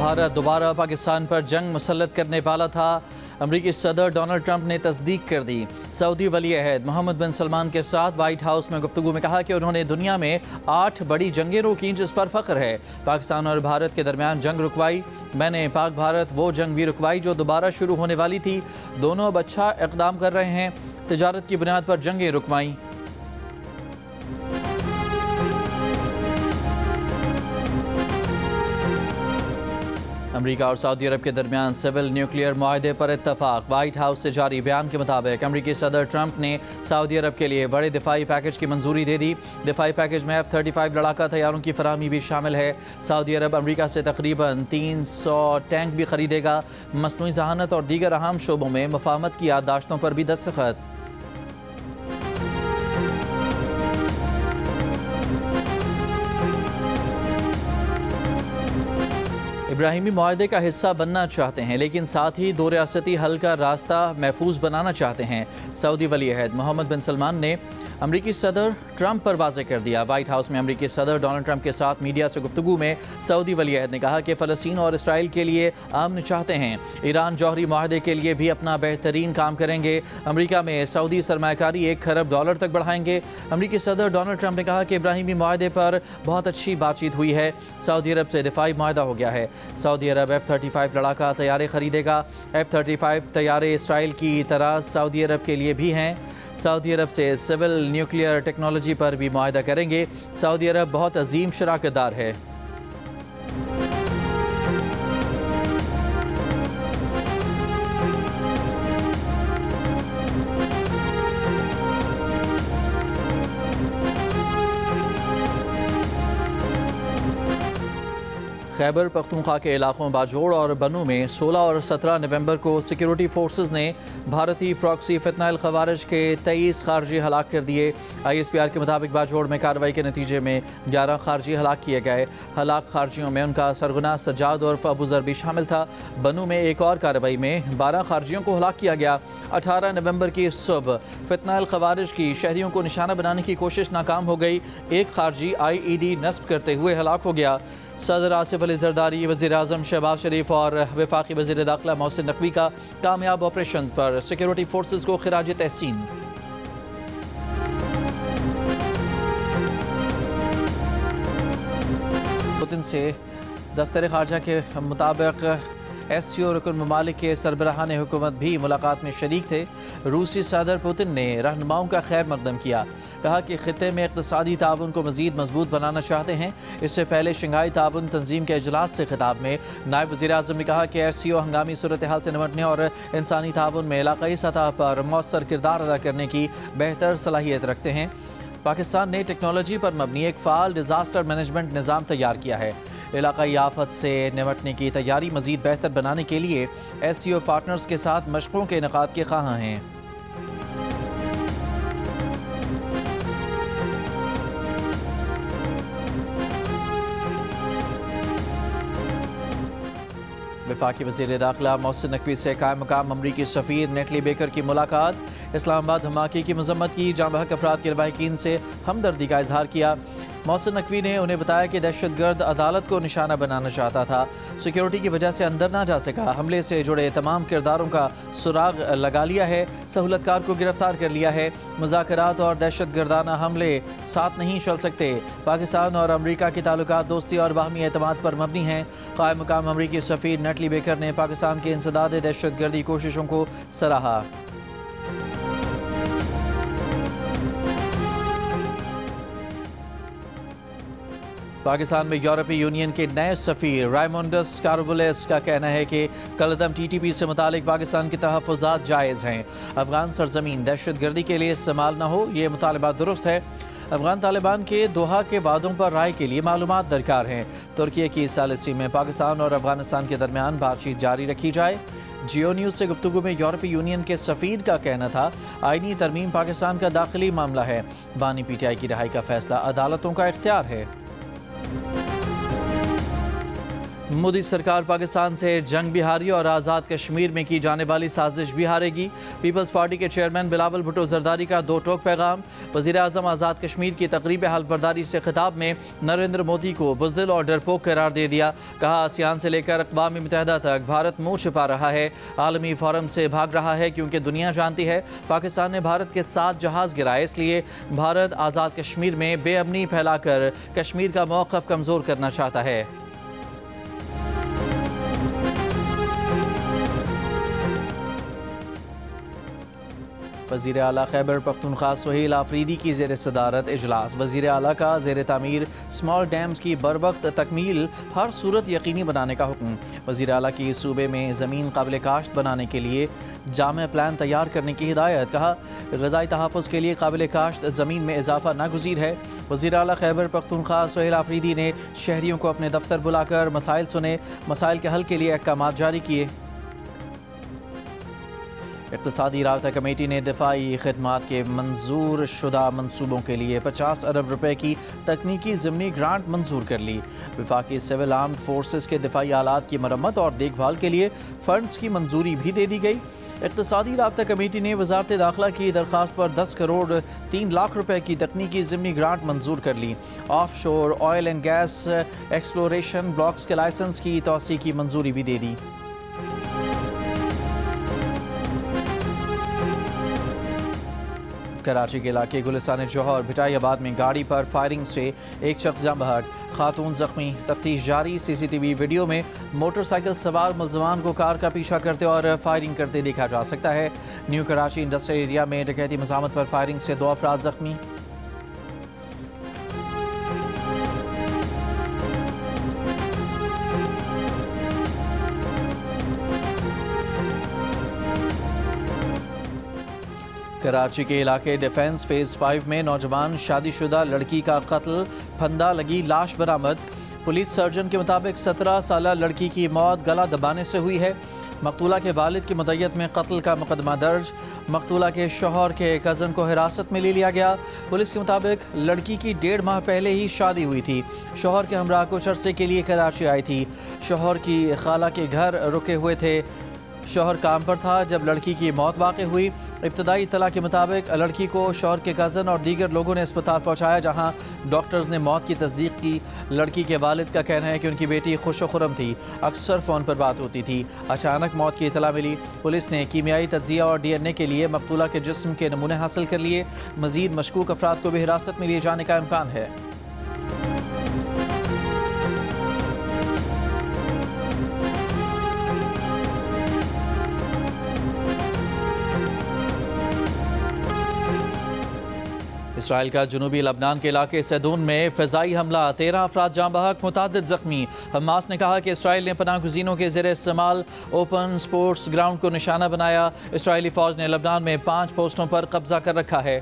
भारत दोबारा पाकिस्तान पर जंग मुसल्लत करने वाला था। अमरीकी सदर डोनाल्ड ट्रंप ने तस्दीक कर दी। सऊदी वली अहद मोहम्मद बिन सलमान के साथ वाइट हाउस में गुफ्तगू में कहा कि उन्होंने दुनिया में 8 बड़ी जंगें रोकी जिस पर फख्र है। पाकिस्तान और भारत के दरमियान जंग रुकवाई। मैंने पाक भारत वो जंग भी रुकवाई जो दोबारा शुरू होने वाली थी। दोनों अब अच्छा इक़दाम कर रहे हैं। तिजारत की बुनियाद पर जंगें रुकवाई। अमरीका और सऊदी अरब के दरमियान सिविल न्यूक्लियर मुआहदे पर इत्तफाक। वाइट हाउस से जारी बयान के मुताबिक अमरीकी सदर ट्रंप ने सऊदी अरब के लिए बड़े दिफाई पैकेज की मंजूरी दे दी। दिफाई पैकेज में F-35 लड़ाका तैयारों की फराहमी भी शामिल है। सऊदी अरब अमरीका से तकरीबन 300 टैंक भी खरीदेगा। मसनूई जहानत और दीगर अहम शोबों में मुफाहमत की याददाश्तों पर भी दस्तखत। इब्राहिमी मुआहदे का हिस्सा बनना चाहते हैं लेकिन साथ ही दो रियासती हल का रास्ता महफूज बनाना चाहते हैं। सऊदी वली अहद मोहम्मद बिन सलमान ने अमरीकी सदर ट्रंप पर वाज़े कर दिया। वाइट हाउस में अमरीकी सदर डोनाल्ड ट्रंप के साथ मीडिया से गुफ्तगू में सऊदी वली अहद ने कहा कि फ़लस्तीन और इसराइल के लिए अमन चाहते हैं। ईरान जौहरी मुआहदे के लिए भी अपना बेहतरीन काम करेंगे। अमरीका में सऊदी सरमायाकारी $1 खरब तक बढ़ाएंगे। अमरीकी सदर डोनाल्ड ट्रंप ने कहा कि इब्राहिमी मुआहदे पर बहुत अच्छी बातचीत हुई है। सऊदी अरब से दिफाई मुआहदा हो गया है। सऊदी अरब F-35 लड़ाका तैयारे खरीदेगा। F-35 तैयारे इसराइल की तरह सऊदी अरब के लिए भी हैं। सऊदी अरब से सिविल न्यूक्लियर टेक्नोलॉजी पर भी मुआहदा करेंगे। सऊदी अरब बहुत अजीम शराकतदार है। खैबर पख्तूनख्वा के इलाकों बाजोड़ और बनू में 16 और 17 नवंबर को सिक्योरिटी फोर्सेस ने भारतीय प्रॉक्सी फितनाइल खवारिज के 23 खारजी हलाक कर दिए। ISPR के मुताबिक बाजोड़ में कार्रवाई के नतीजे में 11 खारजी हलाक किए गए। हलाक खारजियों में उनका सरगुना सज्जाद और अबू ज़र भी शामिल था। बनू में एक और कार्रवाई में 12 खारजियों को हलाक किया गया। 18 नवंबर की सुबह फितनाइल खवारिज की शहरियों को निशाना बनाने की कोशिश नाकाम हो गई। एक खारजी IED नस्ब करते हुए हलाक हो गया। सदर आसिफ अली जरदारी, वज़ीर आज़म शहबाज शरीफ और वफाकी वज़ीर दाखिला मोहसिन नकवी का कामयाब ऑपरेशन पर सिक्योरिटी फोर्सेस को खिराज तहसीन। पुतिन से दफ्तर खारजा के मुताबिक SCO रुकन ममालिक के सरबराहान हुकूमत भी मुलाकात में शरीक थे। रूसी सदर पुतिन ने रहनुमाओं का खैर मकदम किया। कहा कि खित्ते में इक़्तिसादी ताउन को मज़ीद मजबूत बनाना चाहते हैं। इससे पहले शंघाई ताउन तंजीम के इजलास से खिताब में नायब वज़ीर आज़म ने कहा कि SCO हंगामी सूरत हाल से निपटने और इंसानी ताउन में इलाक़ाई सतह पर मौसर किरदार अदा करने की बेहतर सलाहियत रखते हैं। पाकिस्तान ने टेक्नोलॉजी पर मबनी एक फ़ाल डिज़ास्टर मैनेजमेंट निज़ाम तैयार किया है। इलाक़ाई आफत से निपटने की तैयारी मज़ीद बेहतर बनाने के लिए SCO पार्टनर्स के साथ मशक़ों के इनेक़ाद के ख़्वाह हैं। वफाकी वज़ीर दाखिला मोहसिन नकवी से कायम मकाम अमरीकी सफ़ीर नेटली बेकर की मुलाकात। इस्लामाबाद धमाके की मज़म्मत की। जाँ बहक अफराद के लवाहिकीन से हमदर्दी का इजहार किया। मोहसिन नकवी ने उन्हें बताया कि दहशतगर्द अदालत को निशाना बनाना चाहता था। सिक्योरिटी की वजह से अंदर ना जा सका। हमले से जुड़े तमाम किरदारों का सुराग लगा लिया है। सहूलतकार को गिरफ्तार कर लिया है। मुज़ाकरात और दहशतगर्दाना हमले साथ नहीं चल सकते। पाकिस्तान और अमरीका के ताल्लुकात दोस्ती और बाहमी एतमाद पर मबनी हैं। कायम मकाम अमरीकी सफ़ीर नेटली बेकर ने पाकिस्तान के इंसदाद दहशतगर्दी कोशिशों को सराहा। पाकिस्तान में यूरोपीय यूनियन के नए सफ़ीर रायमोंडस कारोबुलेस का कहना है कि कलदम TTP से मुतालिक पाकिस्तान के तहफ़्फ़ुज़ात जायज़ हैं। अफ़गान सरज़मीन दहशतगर्दी के लिए इस्तेमाल न हो, ये मुतालबा दुरुस्त है। अफ़गान तालिबान के दोहा के वादों पर राय के लिए मालूमात दरकार हैं। तुर्की की सालिसी में पाकिस्तान और अफ़गानिस्तान के दरमियान बातचीत जारी रखी जाए। जियो न्यूज़ से गुफ्तगू में यूरोपीय यूनियन के सफ़ीर का कहना था आईनी तरमीम पाकिस्तान का दाखिली मामला है। बानी PTI की रिहाई का फैसला अदालतों का इख्तियार है। मोदी सरकार पाकिस्तान से जंग भी हारी और आज़ाद कश्मीर में की जाने वाली साजिश भी हारेगी। पीपल्स पार्टी के चेयरमैन बिलावल भुट्टो जरदारी का दो टोक पैगाम। वज़ीर आज़म आज़ाद कश्मीर की तकरीब हल्फबर्दारी से खिताब में नरेंद्र मोदी को बुज़दिल और डरपोक करार दे दिया। कहा, आसियान से लेकर अक़वाम मुत्तहिदा तक भारत मुँह छिपा रहा है, आलमी फोरम से भाग रहा है, क्योंकि दुनिया जानती है पाकिस्तान ने भारत के 7 जहाज़ गिराए, इसलिए भारत आज़ाद कश्मीर में बेअमनी फैलाकर कश्मीर का मौक़िफ़ कमज़ोर करना चाहता है। वज़ीर आला खैबर पख्तूनख्वा सुहेल आफरीदी की ज़ेर सदारत इजलास। वज़ीर आला का ज़ेर तामीर स्मॉल डैम्स की बरवक्त तकमील हर सूरत यकीनी बनाने का हुक्म। वज़ीर आला की सूबे में ज़मीन काबिल काश्त बनाने के लिए जामे प्लान तैयार करने की हिदायत। कहा, ग़िज़ाई तहफ़्फ़ुज़ के लिए काबिल काश्त ज़मीन में इजाफ़ा नागुज़ीर है। वज़ीर आला खैबर पख्तूनख्वा सुहेल आफरीदी ने शहरियों को अपने दफ्तर बुलाकर मसाइल सुने, मसाइल के हल के लिए अहकाम जारी किए। इक़्तिसादी राबता कमेटी ने दिफाई खिदमात के मंजूर शुदा मनसूबों के लिए 50 अरब रुपए की तकनीकी ज़मीनी ग्रांट मंजूर कर ली। वफाकी सिविल आर्म्ड फोर्सेस के दिफाई आलात की मरम्मत और देखभाल के लिए फ़ंड्स की मंजूरी भी दे दी गई। इक़्तिसादी राबता कमेटी ने वज़ारत दाखिला की दरख्वास्त पर 10 करोड़ 3 लाख रुपए की तकनीकी ज़मीनी ग्रांट मंजूर कर ली। ऑफ शोर oil and gas exploration blocks के लाइसेंस की तौसी की मंजूरी भी दे दी। कराची के इलाके गुलिस्तान जौहर भिटाइयाबाद में गाड़ी पर फायरिंग से एक शख्स जाँ बहक, खातून जख्मी। तफ्तीश जारी। CCTV वीडियो में मोटरसाइकिल सवार मुलजमान को कार का पीछा करते और फायरिंग करते देखा जा सकता है। न्यू कराची इंडस्ट्रियल एरिया में डकैती मज़ामत पर फायरिंग से 2 अफराद जख्मी। कराची के इलाके डिफेंस फेज़ 5 में नौजवान शादीशुदा लड़की का कत्ल, फंदा लगी लाश बरामद। पुलिस सर्जन के मुताबिक 17 साला लड़की की मौत गला दबाने से हुई है। मकतूला के वालिद की मदय्यत में कत्ल का मुकदमा दर्ज। मकतूला के शौहर के कज़न को हिरासत में ले लिया गया। पुलिस के मुताबिक लड़की की 1.5 माह पहले ही शादी हुई थी। शौहर के हमरा कुछ अरसे के लिए कराची आई थी। शौहर की खाला के घर रुके हुए थे। शौहर काम पर था जब लड़की की मौत वाक़ हुई। इब्तदाई इत्तला के मुताबिक लड़की को शौहर के कज़न और दीगर लोगों ने अस्पताल पहुँचाया, जहाँ डॉक्टर्स ने मौत की तस्दीक की। लड़की के वालिद का कहना है कि उनकी बेटी खुश-व-खुर्रम थी, अक्सर फ़ोन पर बात होती थी। अचानक मौत की इत्तला मिली। पुलिस ने कीमियाई तज्ज़िया और DNA के लिए मकतूला के जिस्म के नमूने हासिल कर लिए। मज़ीद मशकूक अफराद को भी हिरासत में लिए जाने का इम्कान है। इसराइल का जनूबी लबनान के इलाके सैदून में फ़िज़ाई हमला, 13 अफराद जाँ बहक, मुतअद्दिद ज़ख्मी। हमास ने कहा कि इसराइल ने पनाह गुज़ीनों के ज़ेर इस्तेमाल ओपन स्पोर्ट्स ग्राउंड को निशाना बनाया। इसराइली फ़ौज ने लबनान में 5 पोस्टों पर कब्जा कर रखा है।